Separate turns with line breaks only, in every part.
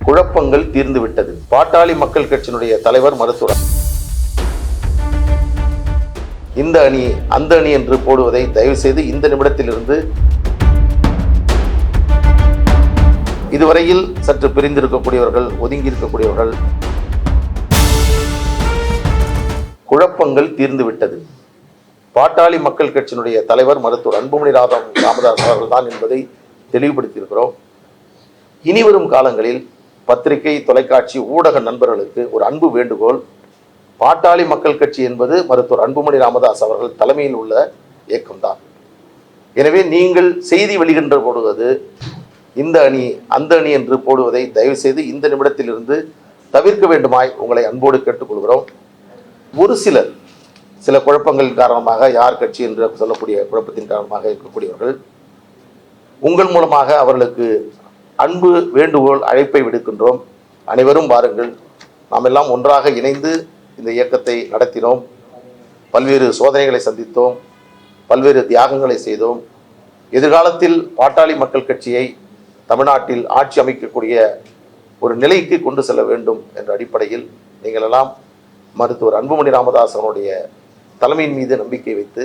குழப்பங்கள் தீர்ந்துவிட்டது. பாட்டாளி மக்கள் கட்சியினுடைய தலைவர் மருத்துவர் இந்த அணி அந்த அணி என்று போடுவதை தயவு செய்து இந்த நிமிடத்திலிருந்து இதுவரையில் சற்று பிரிந்திருக்கக்கூடியவர்கள், ஒதுங்கி இருக்கக்கூடியவர்கள், குழப்பங்கள் தீர்ந்துவிட்டது. பாட்டாளி மக்கள் கட்சியினுடைய தலைவர் மருத்துவர் அன்புமணி ராமதாஸ் அவர்கள் தான் என்பதை தெளிவுபடுத்தியிருக்கிறோம். இனிவரும் காலங்களில் பத்திரிகை, தொலைக்காட்சி, ஊடக நண்பர்களுக்கு ஒரு அன்பு வேண்டுகோள். பாட்டாளி மக்கள் கட்சி என்பது மருத்துவர் அன்புமணி ராமதாஸ் அவர்கள் தலைமையில் உள்ள இயக்கம்தான். எனவே நீங்கள் செய்தி வெளியிடுகின்ற போடுவது இந்த அணி அந்த அணி என்று போடுவதை தயவு செய்து இந்த நிமிடத்திலிருந்து தவிர்க்க வேண்டுமாய் உங்களை அன்போடு கேட்டுக்கொள்கிறோம். ஒரு சில குழப்பங்களின் காரணமாக, யார் கட்சி என்று சொல்லக்கூடிய குழப்பத்தின் காரணமாக இருக்கக்கூடியவர்கள், உங்கள் மூலமாக அவர்களுக்கு அன்பு வேண்டுகோள், அழைப்பை விடுக்கின்றோம். அனைவரும் வாருங்கள், நாம் எல்லாம் ஒன்றாக இணைந்து இந்த இயக்கத்தை நடத்தினோம். பல்வேறு சோதனைகளை சந்தித்தோம், பல்வேறு தியாகங்களை செய்தோம். எதிர்காலத்தில் பாட்டாளி மக்கள் கட்சியை தமிழ்நாட்டில் ஆட்சி அமைக்கக்கூடிய ஒரு நிலைக்கு கொண்டு செல்ல வேண்டும் என்ற அடிப்படையில் நீங்கள் எல்லாம் மருத்துவர் அன்புமணி ராமதாஸ் அவருடைய தலைமையின் மீது நம்பிக்கை வைத்து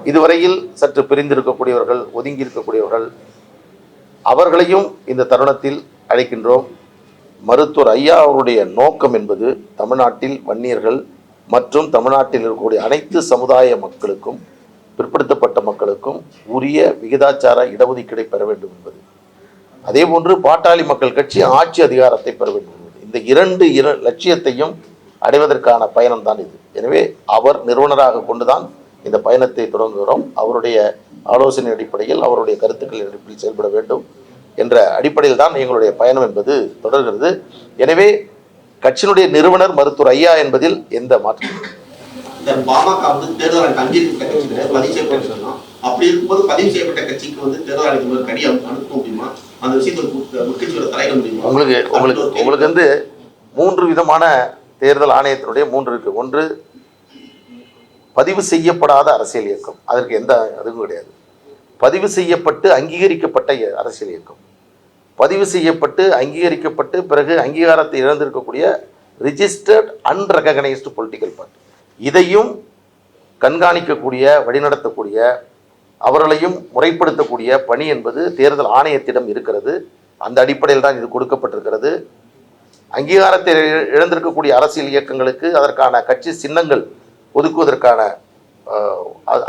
இதுவரையில் சற்று பிரிந்திருக்கக்கூடியவர்கள், ஒதுங்கி இருக்கக்கூடியவர்கள், அவர்களையும் இந்த தருணத்தில் அழைக்கின்றோம். மருத்துவர் ஐயா அவருடைய நோக்கம் என்பது தமிழ்நாட்டில் வன்னியர்கள் மற்றும் தமிழ்நாட்டில் இருக்கக்கூடிய அனைத்து சமுதாய மக்களுக்கும், பிற்படுத்தப்பட்ட மக்களுக்கும் உரிய விகிதாச்சார இடஒதுக்கீடை பெற வேண்டும் என்பது. அதே போன்று பாட்டாளி மக்கள் கட்சி ஆட்சி அதிகாரத்தை பெற வேண்டும் என்பது. இந்த இரண்டு லட்சியத்தையும் அடைவதற்கான பயணம்தான் இது. எனவே அவர் நிறுவனராக கொண்டுதான் இந்த பயணத்தை தொடங்குகிறோம். அவருடைய ஆலோசனை அடிப்படையில், அவருடைய கருத்துக்களின் அடிப்படையில் செயல்பட வேண்டும் என்ற அடிப்படையில் தான் எங்களுடைய பயணம் என்பது தொடர்கிறது. எனவே கட்சியினுடைய நிறுவனர் மருத்துவர் ஐயா என்பதில் எந்த மாற்றம்.
பாமக வந்து தேர்தல் அங்கீகரிக்கப்பட்ட கட்சி பதிவு செய்யப்பட்ட, அப்படி இருக்கும்போது பதிவு செய்யப்பட்ட கட்சிக்கு வந்து தேர்தல் ஆணையத்தில் ஒரு கடி அனுப்ப முடியுமா? அந்த விஷயத்தை முக்கியத்துவ தலையிட முடியுமா?
உங்களுக்கு வந்து 3 விதமான தேர்தல் ஆணையத்தினுடைய 3 இருக்கு. ஒன்று, பதிவு செய்யப்படாத அரசியல் இயக்கம், அதற்கு எந்த அதுவும் கிடையாது. பதிவு செய்யப்பட்டு அங்கீகரிக்கப்பட்ட அரசியல் இயக்கம், பதிவு செய்யப்பட்டு அங்கீகரிக்கப்பட்டு பிறகு அங்கீகாரத்தை இழந்திருக்கக்கூடிய ரிஜிஸ்டர்ட் அன்ரெகனைஸ்டு பொலிட்டிக்கல் பார்ட்டி, இதையும் கண்காணிக்கக்கூடிய, வழிநடத்தக்கூடிய, அவர்களையும் முறைப்படுத்தக்கூடிய பணி என்பது தேர்தல் ஆணையத்திடம் இருக்கிறது. அந்த அடிப்படையில் தான் இது கொடுக்கப்பட்டிருக்கிறது. அங்கீகாரத்தை இழந்திருக்கக்கூடிய அரசியல் இயக்கங்களுக்கு அதற்கான கட்சி சின்னங்கள் ஒதுக்குவதற்கான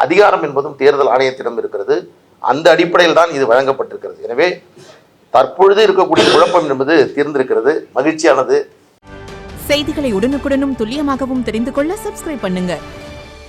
அதிகாரம் என்பதும் தேர்தல் ஆணையத்திடம் இருக்கிறது. அந்த அடிப்படையில் தான் இது வழங்கப்பட்டிருக்கிறது. எனவே தற்பொழுது இருக்கக்கூடிய குழப்பம் என்பது தீர்ந்திருக்கிறது, மகிழ்ச்சியானது.
செய்திகளை உடனுக்குடனும் துல்லியமாகவும் தெரிந்து கொள்ள சப்ஸ்கிரைப் பண்ணுங்க.